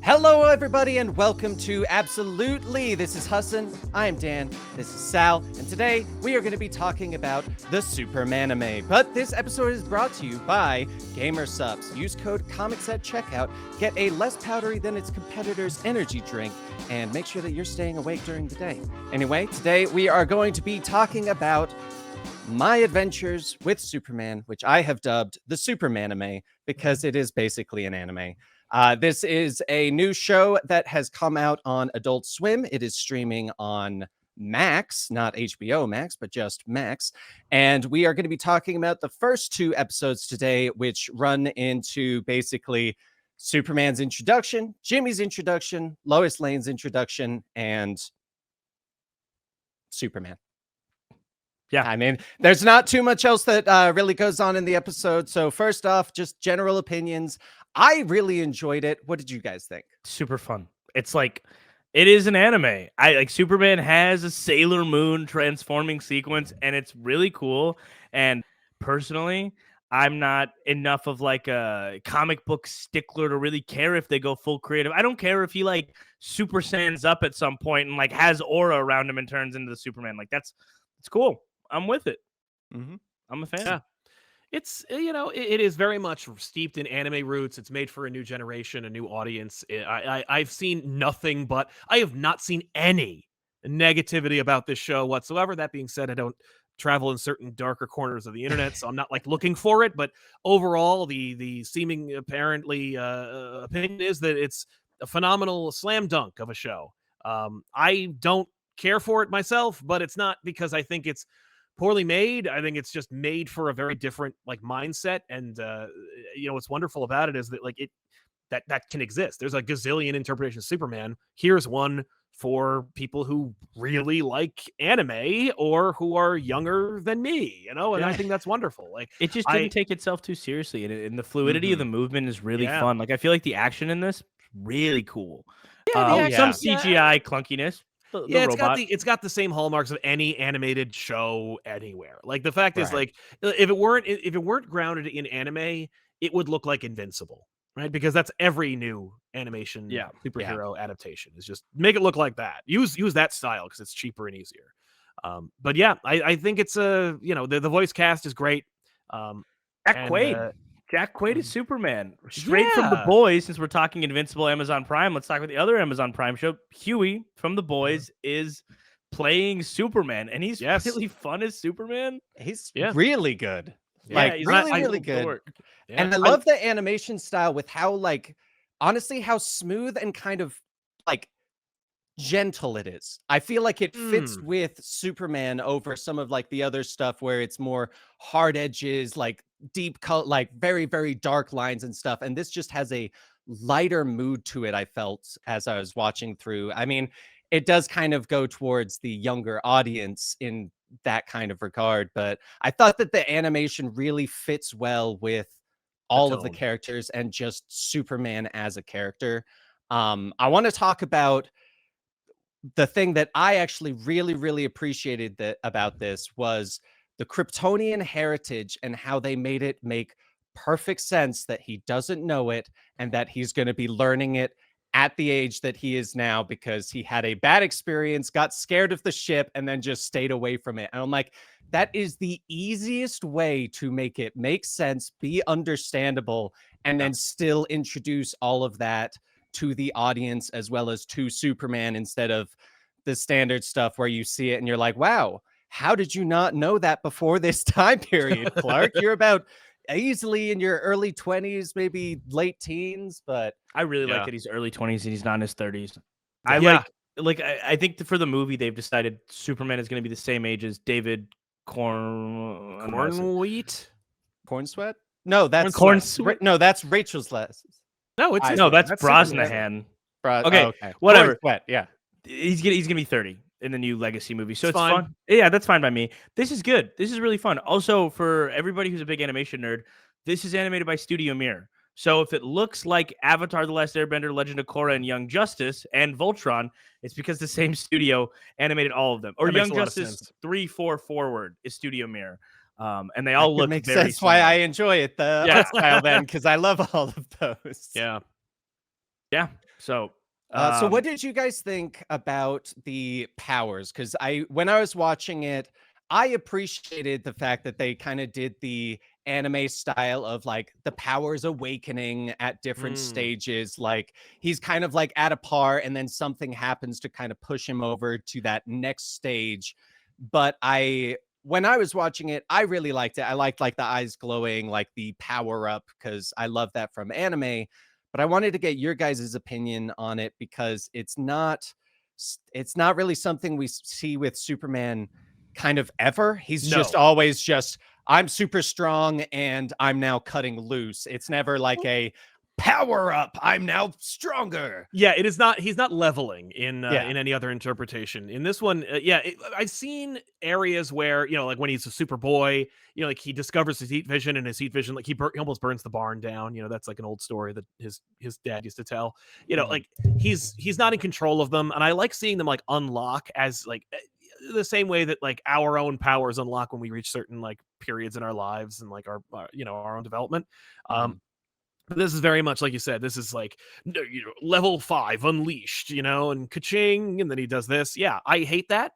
Hello, everybody, and welcome to Absolutely. This is Hassan. I am Dan. This is Sal. And today we are going to be talking about the Supermanime. But this episode is brought to you by Gamer Subs. Use code COMICS at checkout. Get a less powdery than its competitor's energy drink. And make sure that you're staying awake during the day. Anyway, today we are going to be talking about my adventures with Superman, which I have dubbed the Supermanime because it is basically an anime. This is a new show that has come out on Adult Swim. It is streaming on Max, not HBO Max, but just Max. And we are going to be talking about the first two episodes today, which run into basically Superman's introduction, Jimmy's introduction, Lois Lane's introduction, and Superman. Yeah, I mean, there's not too much else that really goes on in the episode. So first off, just general opinions. I really enjoyed it. What did you guys think? Super fun. It's like, it is an anime. Superman has a Sailor Moon transforming sequence, and it's really cool. And personally, I'm not enough of like a comic book stickler to really care if they go full creative. I don't care if he like Super Saiyans up at some point and like has aura around him and turns into the Superman. Like it's cool. I'm with it. Mm-hmm. I'm a fan. Yeah. It's, it is very much steeped in anime roots. It's made for a new generation, a new audience. I've seen nothing but, I have not seen any negativity about this show whatsoever. That being said, I don't travel in certain darker corners of the internet, so I'm not like looking for it. But overall, the seeming apparently opinion is that it's a phenomenal slam dunk of a show. I don't care for it myself, but it's not because I think it's poorly made. I think it's just made for a very different like mindset. And what's wonderful about it is that like that can exist. There's a gazillion interpretations of Superman. Here's one for people who really like anime or who are younger than me, and I think that's wonderful. Like it just didn't take itself too seriously, and the fluidity of the movement is really fun. Like I feel like the action in this really cool. Some CGI clunkiness. It's got the same hallmarks of any animated show anywhere. Like the fact is, like if it weren't grounded in anime, it would look like Invincible, right? Because that's every new animation superhero adaptation is just make it look like that. Use that style because it's cheaper and easier. But yeah, I think it's the voice cast is great. Jack Quaid is Superman. Straight from The Boys, since we're talking Invincible Amazon Prime, let's talk about the other Amazon Prime show. Huey from The Boys is playing Superman, and he's really fun as Superman. He's really good. He's really good. Yeah. And I love the animation style with how, like, honestly, how smooth and kind of, like, gentle it is. I feel like it fits with Superman over some of, like, the other stuff where it's more hard edges, like, deep color, like very, very dark lines and stuff. And this just has a lighter mood to it, I felt, as I was watching through. I mean, it does kind of go towards the younger audience in that kind of regard, but I thought that the animation really fits well with all of the characters and just Superman as a character. I want to talk about the thing that I actually really, really appreciated about this was the Kryptonian heritage and how they made it make perfect sense that he doesn't know it and that he's going to be learning it at the age that he is now because he had a bad experience, got scared of the ship, and then just stayed away from it. And I'm like, that is the easiest way to make it make sense, be understandable, and then still introduce all of that to the audience as well as to Superman instead of the standard stuff where you see it and you're like, wow, how did you not know that before this time period, Clark? You're about easily in your early 20s, maybe late teens, but I really like that he's early 20s and he's not in his 30s. I think for the movie they've decided Superman is going to be the same age as David Cornsweet? Cornsweat? No, that's no, that's Rachel's last. No, that's Brosnahan. Okay, whatever. Cornsweat, yeah. He's gonna be 30 in the new Legacy movie, so it's fun. Yeah, that's fine by me. This is good. This is really fun. Also, for everybody who's a big animation nerd, this is animated by Studio Mir. So if it looks like Avatar: The Last Airbender, Legend of Korra, and Young Justice, and Voltron, it's because the same studio animated all of them. Or Young Justice 3, 4 forward is Studio Mir. And they all look very similar. That's why I enjoy it, the art style then, because I love all of those. Yeah. So, So what did you guys think about the powers? Because when I was watching it, I appreciated the fact that they kind of did the anime style of like the powers awakening at different Mm. stages. Like he's kind of like at a par, and then something happens to kind of push him over to that next stage. But when I was watching it, I really liked it. I liked like the eyes glowing, like the power up, because I love that from anime. But I wanted to get your guys' opinion on it because it's not really something we see with Superman kind of ever. He's just No. always just, I'm super strong and I'm now cutting loose. It's never like a power up, I'm now stronger. Yeah, it is not. He's not leveling Yeah. in any other interpretation. In this one, I've seen areas where like when he's a Superboy, like he discovers his heat vision, and his heat vision, like he almost burns the barn down. That's like an old story that his dad used to tell. Mhm. Like he's not in control of them, and I like seeing them like unlock as like the same way that like our own powers unlock when we reach certain like periods in our lives and like our own development. Mhm. This is very much like you said. This is like level 5 unleashed, and ka-ching, and then he does this. Yeah, I hate that.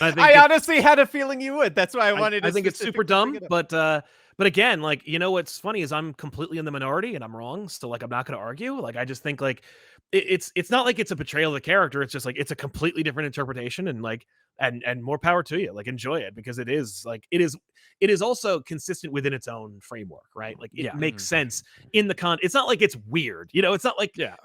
I think I honestly had a feeling you would. That's why I wanted to I think it's super specifically bring dumb, it up. but again, like what's funny is I'm completely in the minority and I'm wrong. So like I'm not going to argue. Like I just think like it's not like it's a betrayal of the character. It's just like it's a completely different interpretation, and like and more power to you. Like enjoy it, because it is also consistent within its own framework, right? Like it Yeah. makes sense in the con. It's not like it's weird. It's not like Yeah.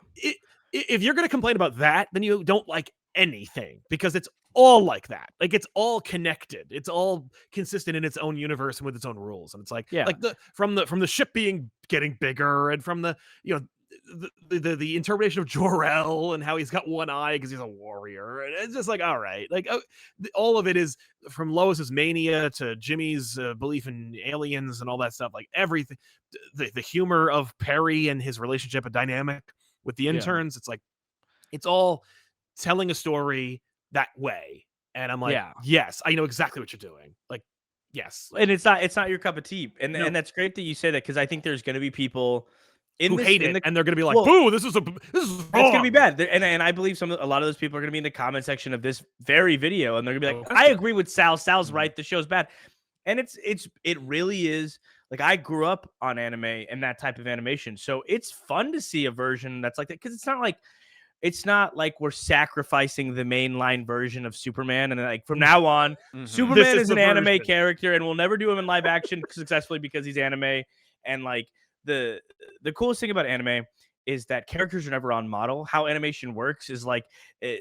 If you're going to complain about that, then you don't like anything, because it's all like that. Like it's all connected. It's all consistent in its own universe and with its own rules. And it's like Yeah. like from the ship getting bigger, and from the the interpretation of Jor-El and how he's got one eye because he's a warrior. And it's just like, all right, like all of it is from Lois's mania to Jimmy's belief in aliens and all that stuff. Like everything, the humor of Perry and his relationship and dynamic with the interns. It's like it's all telling a story that way. And I'm like, Yeah. yes, I know exactly what you're doing. Like, yes. And it's not your cup of tea. And No. and that's great that you say that, because I think there's going to be people Who hate it, and they're gonna be like, well, "Boo! This is wrong." It's gonna be bad, and I believe a lot of those people are gonna be in the comment section of this very video, and they're gonna be like, "I agree with Sal. Sal's right. The show's bad," and it really is. Like I grew up on anime and that type of animation, so it's fun to see a version that's like that, because it's not like we're sacrificing the mainline version of Superman, and like from now on, Superman This is is the an anime version. character, and we'll never do him in live action successfully because he's anime. And like the coolest thing about anime is that characters are never on model. How animation works is like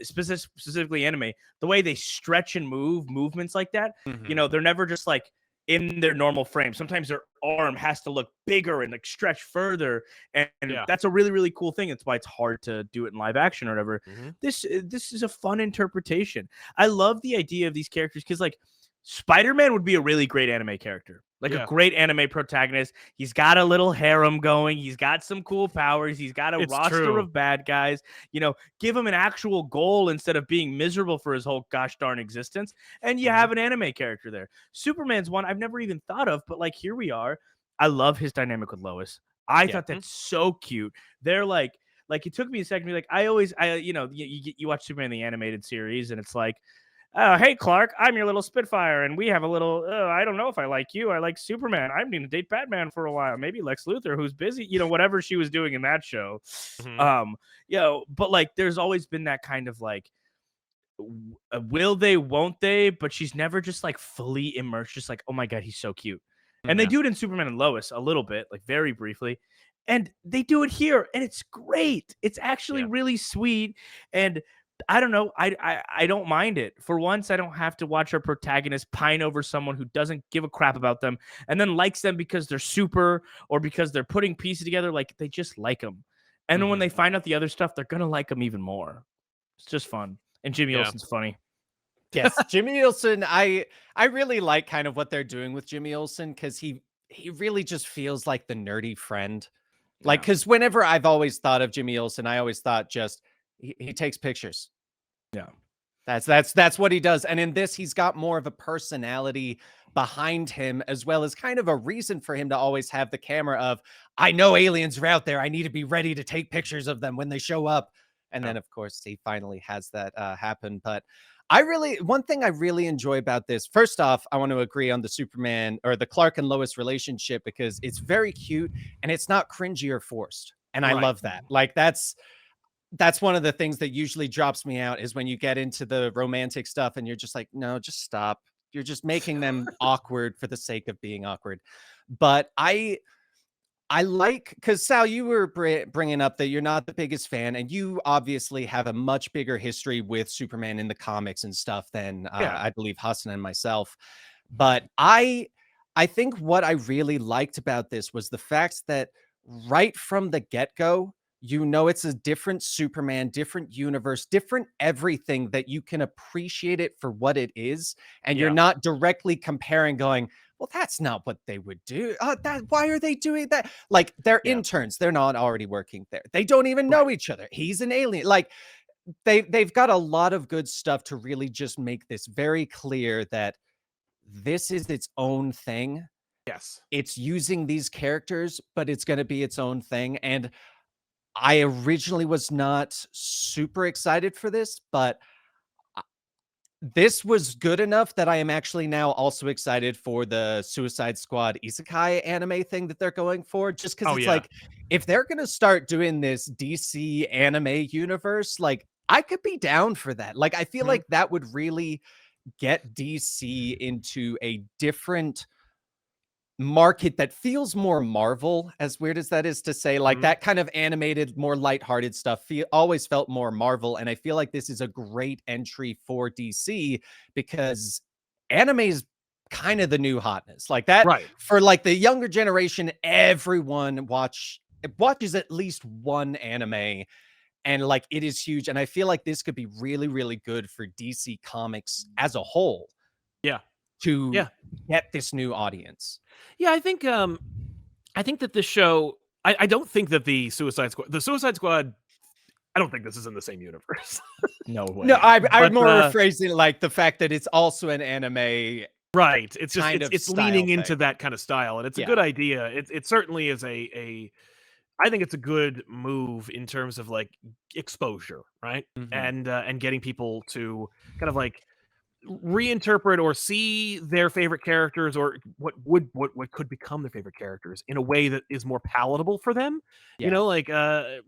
specifically anime, the way they stretch and movements like that. They're never just like in their normal frame. Sometimes their arm has to look bigger and like stretch further, and that's a really, really cool thing. That's why it's hard to do it in live action or whatever. This is a fun interpretation. I love the idea of these characters, because like Spider-Man would be a really great anime character, like a great anime protagonist. He's got a little harem going. He's got some cool powers. He's got a roster of bad guys. Give him an actual goal instead of being miserable for his whole gosh darn existence. And you have an anime character there. Superman's one I've never even thought of, but like here we are. I love his dynamic with Lois. I thought that's so cute. They're like it took me a second to be like, you watch Superman the animated series, and it's like, hey, Clark, I'm your little Spitfire, and we have a little, I don't know if I like you. I like Superman. I'm going to date Batman for a while. Maybe Lex Luthor, who's busy, whatever she was doing in that show. But like, there's always been that kind of like, will they, won't they? But she's never just like fully immersed, just like, oh my God, he's so cute. And they do it in Superman and Lois a little bit, like very briefly. And they do it here, and it's great. It's actually really sweet. And I don't know. I don't mind it. For once, I don't have to watch our protagonist pine over someone who doesn't give a crap about them and then likes them because they're super or because they're putting pieces together. Like they just like them. And then when they find out the other stuff, they're going to like them even more. It's just fun. And Jimmy Olsen's funny. Yes, Jimmy Olsen. I really like kind of what they're doing with Jimmy Olsen, because he really just feels like the nerdy friend. Like, because whenever I've always thought of Jimmy Olsen, I always thought just he takes pictures. Yeah. That's what he does. And in this, he's got more of a personality behind him, as well as kind of a reason for him to always have the camera of, I know aliens are out there. I need to be ready to take pictures of them when they show up. And then, of course, he finally has that happen. But one thing I really enjoy about this, first off, I want to agree on the Superman or the Clark and Lois relationship, because it's very cute and it's not cringy or forced. And I love that. Like, that's one of the things that usually drops me out, is when you get into the romantic stuff and you're just like, no, just stop. You're just making them awkward for the sake of being awkward. But I like, because Sal, you were bringing up that you're not the biggest fan, and you obviously have a much bigger history with Superman in the comics and stuff than I believe Hassan and myself. But I think what I really liked about this was the fact that right from the get-go, it's a different Superman, different universe, different everything, that you can appreciate it for what it is. And you're not directly comparing, going, well, that's not what they would do. Why are they doing that? Like, they're interns. They're not already working there. They don't even know each other. He's an alien. Like, they've got a lot of good stuff to really just make this very clear that this is its own thing. Yes. It's using these characters, but it's going to be its own thing. And I originally was not super excited for this, but this was good enough that I am actually now also excited for the Suicide Squad isekai anime thing that they're going for, just because it's like, if they're going to start doing this DC anime universe, like, I could be down for that. Like, I feel like that would really get DC into a different market that feels more Marvel, as weird as that is to say. Like, that kind of animated, more lighthearted stuff always felt more Marvel. And I feel like this is a great entry for DC, because anime is kind of the new hotness. Like, that for like the younger generation, everyone watches at least one anime, and like, it is huge. And I feel like this could be really, really good for DC Comics as a whole. To get this new audience. I think that this show, I don't think that the Suicide Squad, I don't think this is in the same universe. No way. No, I'm more rephrasing, like, the fact that it's also an anime. Right. It's just, it's leaning into that kind of style, and it's a good idea. It certainly is I think it's a good move in terms of like exposure, right? And getting people to kind of like reinterpret or see their favorite characters, or what could become their favorite characters, in a way that is more palatable for them. You know, like I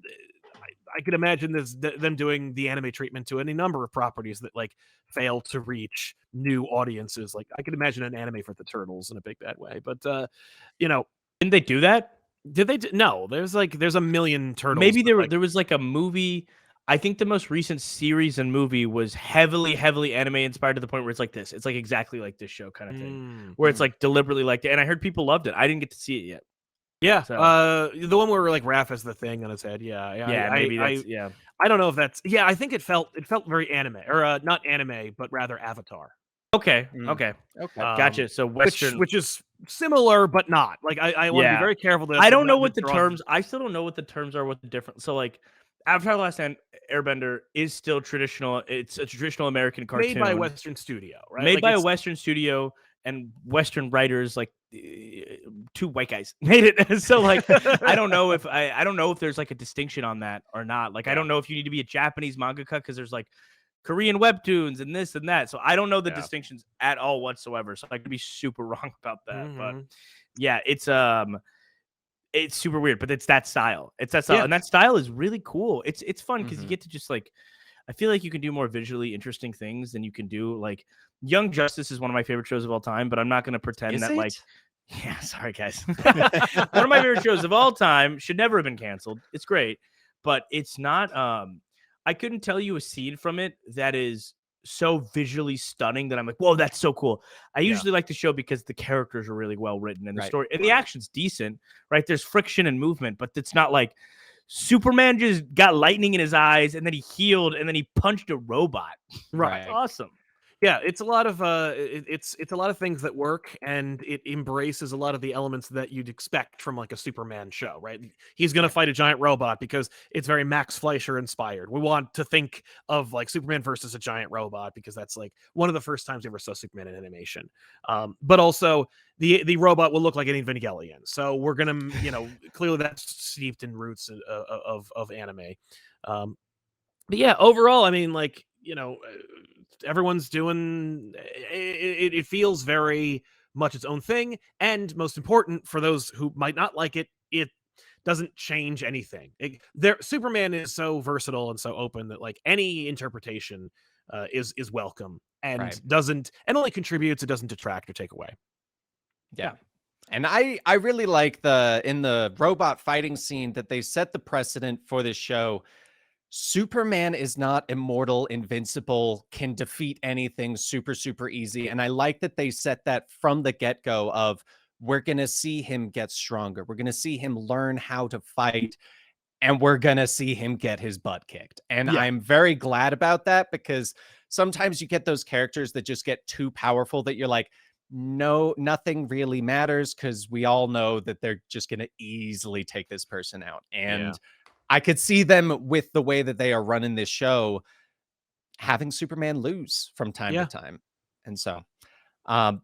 could imagine them doing the anime treatment to any number of properties that like fail to reach new audiences. Like, I could imagine an anime for the Turtles in a big bad way, but didn't they do that? Did they? No, there's a million Turtles. Maybe there was like a movie. I think the most recent series and movie was heavily anime inspired, to the point where it's like this. It's like exactly like this show kind of thing, where it's like deliberately like that. And I heard people loved it. I didn't get to see it yet. Yeah. So. The one where like Raph has the thing on his head. Yeah. Maybe I don't know if that's. Yeah, I think it felt very anime, or not anime, but rather Avatar. Okay. Gotcha. So Western, which is similar but not. Like, I want to be very careful. I don't know what the terms. I still don't know what the terms are. What the difference. So like, Avatar: The Last Airbender is still traditional. It's a traditional American cartoon made by a Western studio, right? Made by a Western studio, and Western writers, like two white guys made it. So like, I don't know if there's like a distinction on that or not. Like, I don't know if you need to be a Japanese mangaka, because there's like Korean webtoons and this and that. So I don't know the distinctions at all whatsoever. So I could be super wrong about that. But yeah, it's super weird, but it's that style. And that style is really cool. It's fun because you get to just like, I feel like you can do more visually interesting things than you can do. Like, Young Justice is one of my favorite shows of all time, but I'm not going to pretend like, yeah, sorry guys. One of my favorite shows of all time, should never have been canceled. It's great, but it's not, I couldn't tell you a scene from it that is so visually stunning that I'm like, whoa, that's so cool. I usually like the show because the characters are really well written, and the story and the action's decent, right? There's friction and movement, but it's not like Superman just got lightning in his eyes and then he healed and then he punched a robot. Right. Awesome. Yeah, it's a lot of it's a lot of things that work, and it embraces a lot of the elements that you'd expect from like a Superman show, right? He's gonna Right. fight a giant robot because it's very Max Fleischer inspired. We want to think of like Superman versus a giant robot because that's like one of the first times we ever saw Superman in animation. But also the robot will look like an Evangelion, so we're gonna clearly that's steeped in roots of anime. Um, but yeah, overall, I mean, like, everyone's doing it feels very much its own thing, and most important for those who might not like it, it doesn't change anything. Superman is so versatile and so open that like any interpretation is welcome Right. and doesn't and only contributes, it doesn't detract or take away. Yeah. And I really like in the robot fighting scene that they set the precedent for this show. Superman is not immortal, invincible, can defeat anything super, super easy. And I like that they set that from the get-go of we're going to see him get stronger. We're going to see him learn how to fight, and we're going to see him get his butt kicked. And Yeah. I'm very glad about that because sometimes you get those characters that just get too powerful that you're like, no, nothing really matters because we all know that they're just going to easily take this person out. And I could see them with the way that they are running this show, having Superman lose from time to time. And so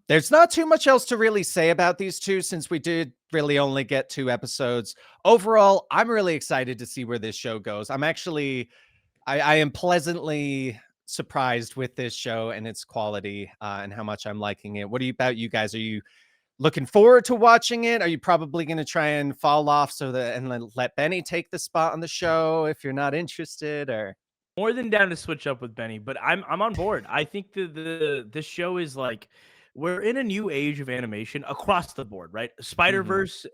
there's not too much else to really say about these two since we did really only get 2 episodes. Overall, I'm really excited to see where this show goes. I'm actually, I am pleasantly surprised with this show and its quality and how much I'm liking it. What about you guys? Are you looking forward to watching it? Are you probably going to try and fall off and let Benny take the spot on the show if you're not interested? Or More than down to switch up with Benny, but I'm on board. I think this show is like we're in a new age of animation across the board, right? Spider-Verse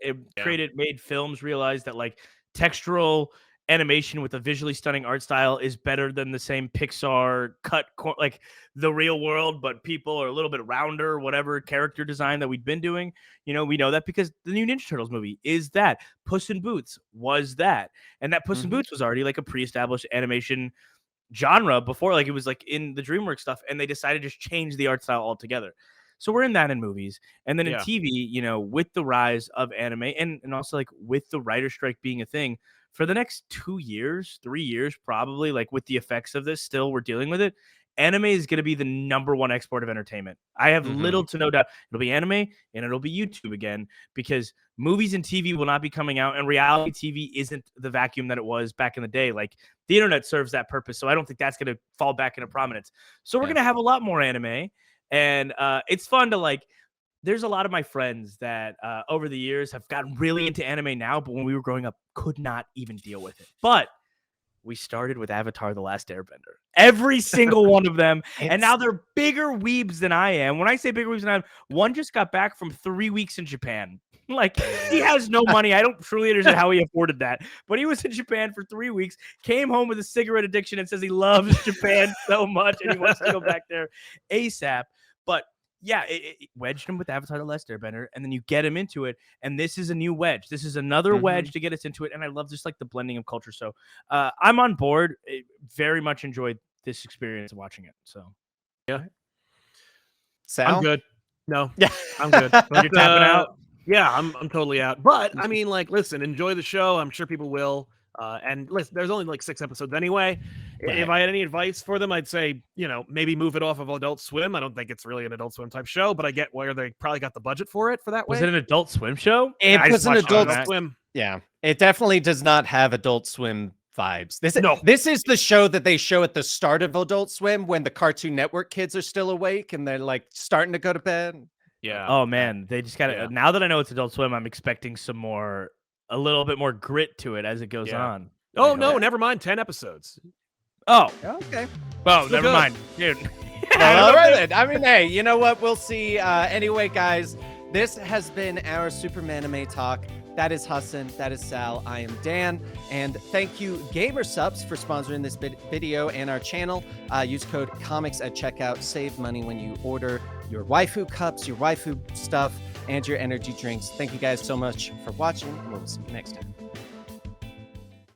made films realize that like textural animation with a visually stunning art style is better than the same Pixar like the real world, but people are a little bit rounder, whatever character design that we've been doing. We know that because the new Ninja Turtles movie is that. Puss in Boots was that. And that Puss in Boots was already like a pre-established animation genre before, like it was like in the DreamWorks stuff, and they decided to just change the art style altogether. So we're in that in movies. And then in TV, with the rise of anime and also like with the writer strike being a thing for the next 2 years, 3 years, probably, like with the effects of this, still we're dealing with it. Anime is going to be the #1 export of entertainment. I have little to no doubt. It'll be anime and it'll be YouTube again because movies and TV will not be coming out, and reality TV isn't the vacuum that it was back in the day. Like the internet serves that purpose. So I don't think that's going to fall back into prominence. So we're going to have a lot more anime, and it's fun to like, there's a lot of my friends that over the years have gotten really into anime now, but when we were growing up, could not even deal with it. But we started with Avatar: The Last Airbender. Every single one of them. And now they're bigger weebs than I am. When I say bigger weebs than I am, one just got back from 3 weeks in Japan. Like, he has no money. I don't truly understand how he afforded that. But he was in Japan for 3 weeks, came home with a cigarette addiction, and says he loves Japan so much and he wants to go back there ASAP. But yeah, it wedged him with Avatar: The Last Airbender, and then you get him into it, and this is a new wedge. This is another wedge to get us into it, and I love just like the blending of culture. So I'm on board. Very much enjoyed this experience of watching it. So yeah, Sal? I'm good. No, Yeah, I'm good. But you're tapping out. Yeah, I'm totally out. But I mean, like, listen, enjoy the show. I'm sure people will. And listen, there's only like 6 episodes anyway. Right. If I had any advice for them, I'd say, maybe move it off of Adult Swim. I don't think it's really an Adult Swim type show, but I get where they probably got the budget for it for that way. Was it an Adult Swim show? It was an Adult Swim. Yeah, it definitely does not have Adult Swim vibes. No. This is the show that they show at the start of Adult Swim when the Cartoon Network kids are still awake and they're like starting to go to bed. Yeah. Oh man, they just got to. Now that I know it's Adult Swim, I'm expecting a little bit more grit to it as it goes on. Oh no, never mind. 10 episodes. Oh, okay. Well, never mind, dude. Well, all right then. I mean, hey, you know what? We'll see. Anyway, guys, this has been our Supermanime talk. That is Hassan. That is Sal. I am Dan. And thank you, GamerSupps, for sponsoring this video and our channel. Use code COMICS at checkout. Save money when you order your waifu cups, your waifu stuff, and your energy drinks. Thank you guys so much for watching. We'll see you next time.